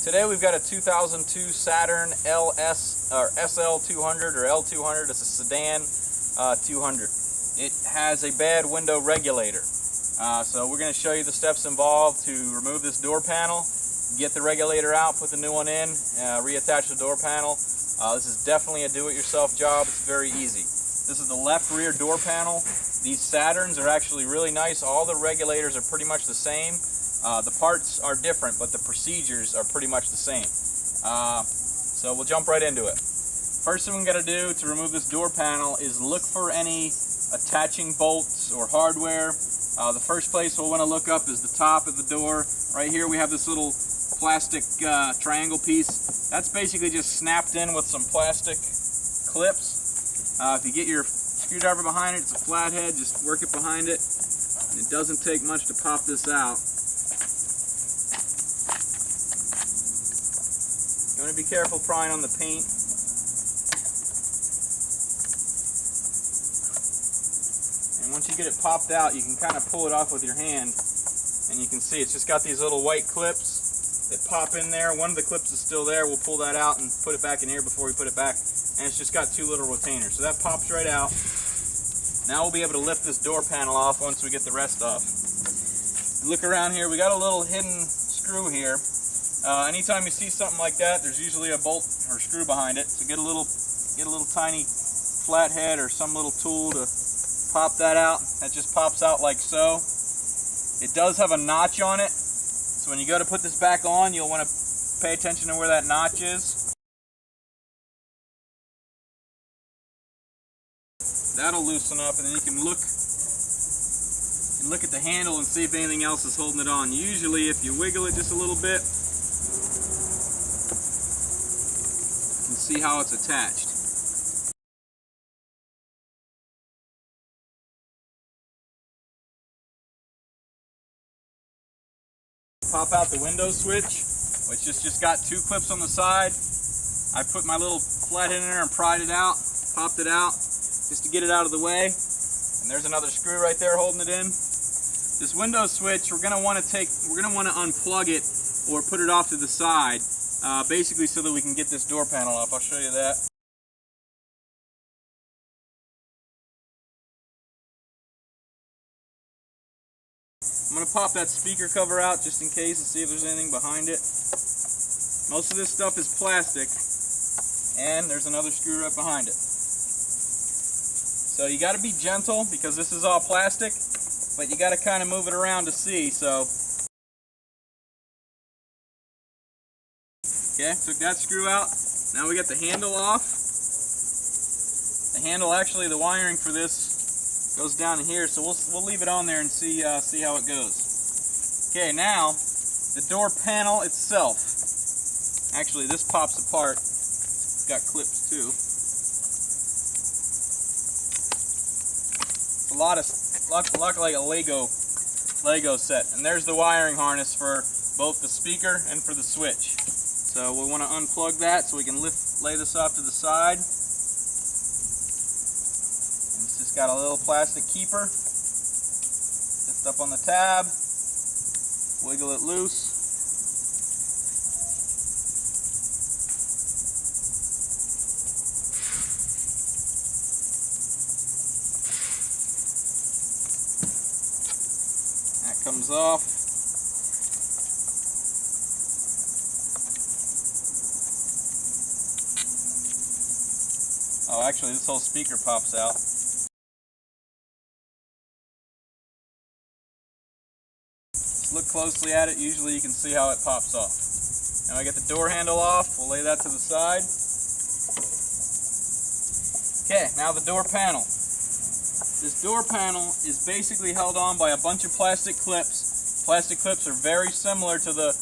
Today we've got a 2002 Saturn SL200 or L200. It's a sedan 200. It has a bad window regulator. So we're going to show you the steps involved to remove this door panel, get the regulator out, put the new one in, reattach the door panel. This is definitely a do-it-yourself job. It's very easy. This is the left rear door panel. These Saturns are actually really nice. All the regulators are pretty much the same. The parts are different, but the procedures are pretty much the same. So we'll jump right into it. First thing we're going to do to remove this door panel is look for any attaching bolts or hardware. The first place we'll want to look up is the top of the door. Right here we have this little plastic triangle piece. That's basically just snapped in with some plastic clips. If you get your screwdriver behind it, it's a flathead, just work it behind it. It doesn't take much to pop this out. You want to be careful prying on the paint. And once you get it popped out, you can kind of pull it off with your hand, and you can see it's just got these little white clips that pop in there. One of the clips is still there. We'll pull that out and put it back in here before we put it back. And it's just got two little retainers. So that pops right out. Now we'll be able to lift this door panel off once we get the rest off. Look around here. We got a little hidden screw here. Anytime you see something like that, there's usually a bolt or screw behind it. So get a little tiny flathead or some little tool to pop that out. That just pops out like so. It does have a notch on it, so when you go to put this back on, you'll want to pay attention to where that notch is. That'll loosen up, and then you can look at the handle and see if anything else is holding it on. Usually if you wiggle it just a little bit, you can see how it's attached. Pop out the window switch, which just got two clips on the side. I put my little flathead in there and pried it out, popped it out, just to get it out of the way. And there's another screw right there holding it in. This window switch, we're going to want to unplug it or put it off to the side, basically so that we can get this door panel off. I'll show you that. I'm going to pop that speaker cover out just in case and see if there's anything behind it. Most of this stuff is plastic, and there's another screw right behind it. So you got to be gentle because this is all plastic, but you got to kind of move it around to see. So, okay, took that screw out. Now we got the handle off. The handle, actually, the wiring for this goes down in here, so we'll leave it on there and see how it goes. Okay, now the door panel itself. Actually, this pops apart. It's got clips too. It's a lot like a Lego set. And there's the wiring harness for both the speaker and for the switch. So we want to unplug that so we can lay this off to the side. Got a little plastic keeper. Lift up on the tab, wiggle it loose. That comes off. Oh, actually, this whole speaker pops out. Look closely at it, usually you can see how it pops off. Now I get the door handle off, we'll lay that to the side. Okay, now the door panel. This door panel is basically held on by a bunch of plastic clips. Plastic clips are very similar to the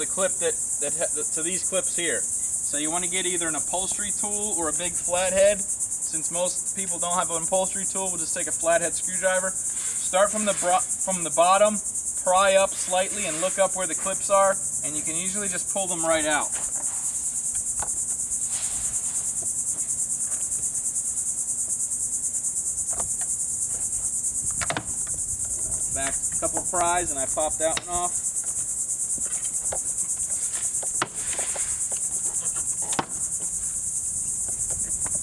clip to these clips here. So you want to get either an upholstery tool or a big flathead. Since most people don't have an upholstery tool, we'll just take a flathead screwdriver. Start from the bottom. Pry up slightly and look up where the clips are, and you can usually just pull them right out. Back a couple pries and I popped that one off.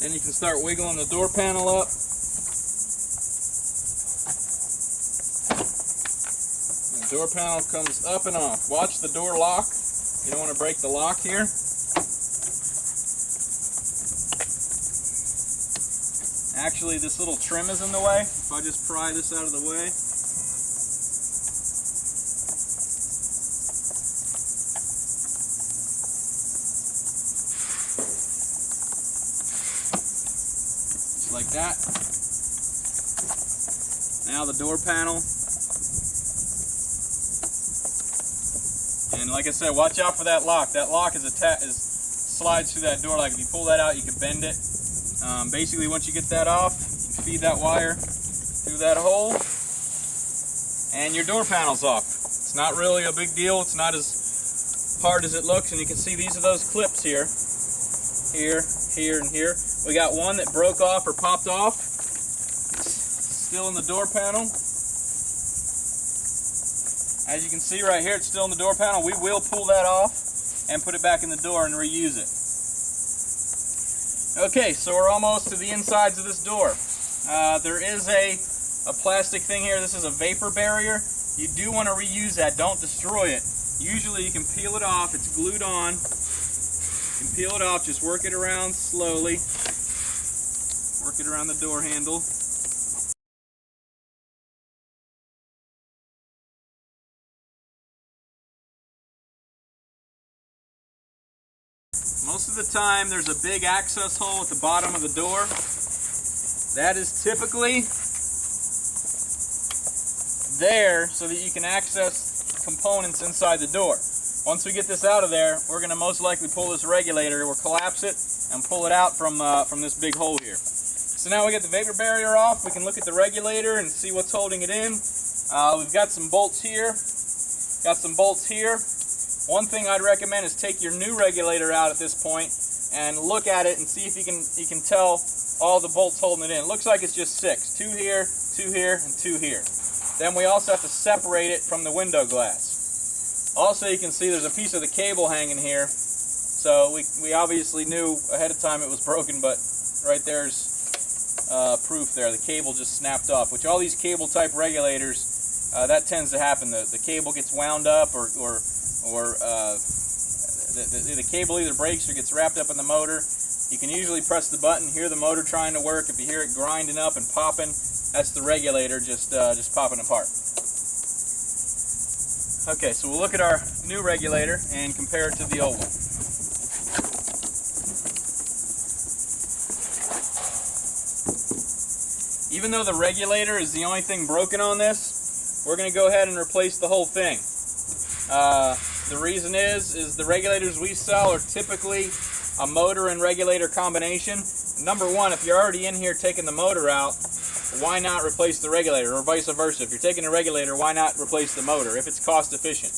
Then you can start wiggling the door panel up. The door panel comes up and off. Watch the door lock. You don't want to break the lock here. Actually, this little trim is in the way. If I just pry this out of the way. Just like that. Now the door panel. And like I said, watch out for that lock. That lock slides through that door. Like if you pull that out, you can bend it. Basically, once you get that off, you can feed that wire through that hole, and your door panel's off. It's not really a big deal. It's not as hard as it looks, and you can see these are those clips here, here, and here. We got one that broke off or popped off. It's still in the door panel. As you can see right here, it's still in the door panel. We will pull that off and put it back in the door and reuse it. Okay, so we're almost to the insides of this door. There is a plastic thing here. This is a vapor barrier. You do want to reuse that. Don't destroy it. Usually you can peel it off. It's glued on. You can peel it off. Just work it around slowly. Work it around the door handle. Most of the time there's a big access hole at the bottom of the door. That is typically there so that you can access components inside the door. Once we get this out of there, we're going to most likely pull this regulator. We'll collapse it and pull it out from this big hole here. So now we get the vapor barrier off. We can look at the regulator and see what's holding it in. We've got some bolts here. Got some bolts here. One thing I'd recommend is take your new regulator out at this point and look at it and see if you can tell all the bolts holding it in. It looks like it's just 6. 2 here, 2 here, and 2 here. Then we also have to separate it from the window glass. Also, you can see there's a piece of the cable hanging here. So we obviously knew ahead of time it was broken, but right there's proof there. The cable just snapped off, which all these cable type regulators, that tends to happen. The cable gets wound up or the cable either breaks or gets wrapped up in the motor. You can usually press the button, hear the motor trying to work. If you hear it grinding up and popping, that's the regulator just popping apart. Okay, so we'll look at our new regulator and compare it to the old one. Even though the regulator is the only thing broken on this, we're going to go ahead and replace the whole thing. The reason is the regulators we sell are typically a motor and regulator combination. Number one, if you're already in here taking the motor out, why not replace the regulator, or vice versa? If you're taking a regulator, why not replace the motor if it's cost efficient?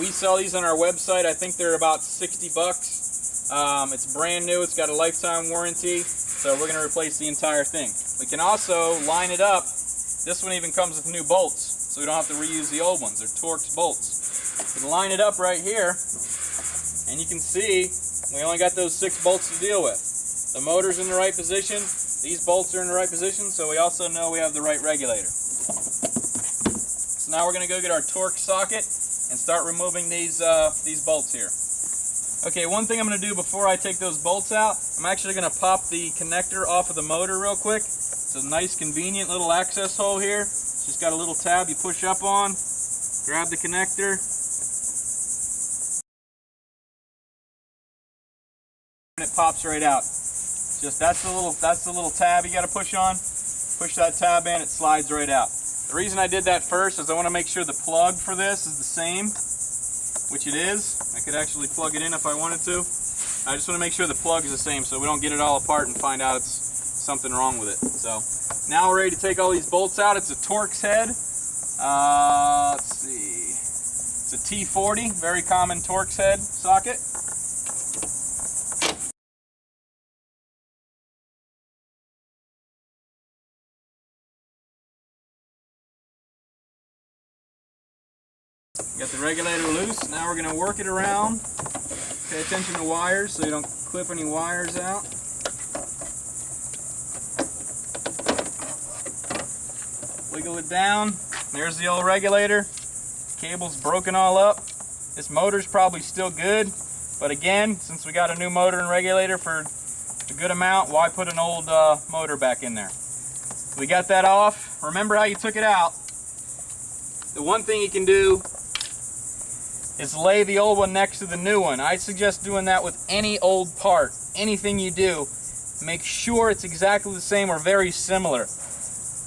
We sell these on our website. I think they're about 60 bucks. It's brand new. It's got a lifetime warranty, so we're going to replace the entire thing. We can also line it up. This one even comes with new bolts, so we don't have to reuse the old ones. They're Torx bolts. We can line it up right here, and you can see we only got those 6 bolts to deal with. The motor's in the right position, these bolts are in the right position, so we also know we have the right regulator. So now we're going to go get our Torx socket and start removing these bolts here. Okay, one thing I'm going to do before I take those bolts out, I'm actually going to pop the connector off of the motor real quick. It's a nice convenient little access hole here. It's just got a little tab you push up on, grab the connector, and it pops right out. Just that's the little tab you got to push on. Push that tab in, it slides right out. The reason I did that first is I want to make sure the plug for this is the same, which it is. I could actually plug it in if I wanted to. I just want to make sure the plug is the same so we don't get it all apart and find out it's something wrong with it. So now we're ready to take all these bolts out. It's a Torx head. Let's see. It's a T40, very common Torx head socket. Got the regulator loose. Now we're going to work it around. Pay attention to wires so you don't clip any wires out. Wiggle it down. There's the old regulator. Cable's broken all up. This motor's probably still good, but again, since we got a new motor and regulator for a good amount, why put an old motor back in there? We got that off. Remember how you took it out. The one thing you can do is lay the old one next to the new one. I suggest doing that with any old part. Anything you do, make sure it's exactly the same or very similar.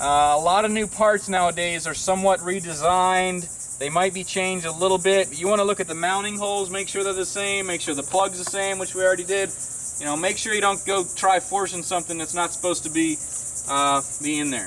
A lot of new parts nowadays are somewhat redesigned. They might be changed a little bit. But you want to look at the mounting holes, make sure they're the same, make sure the plug's the same, which we already did. You know, make sure you don't go try forcing something that's not supposed to be in there.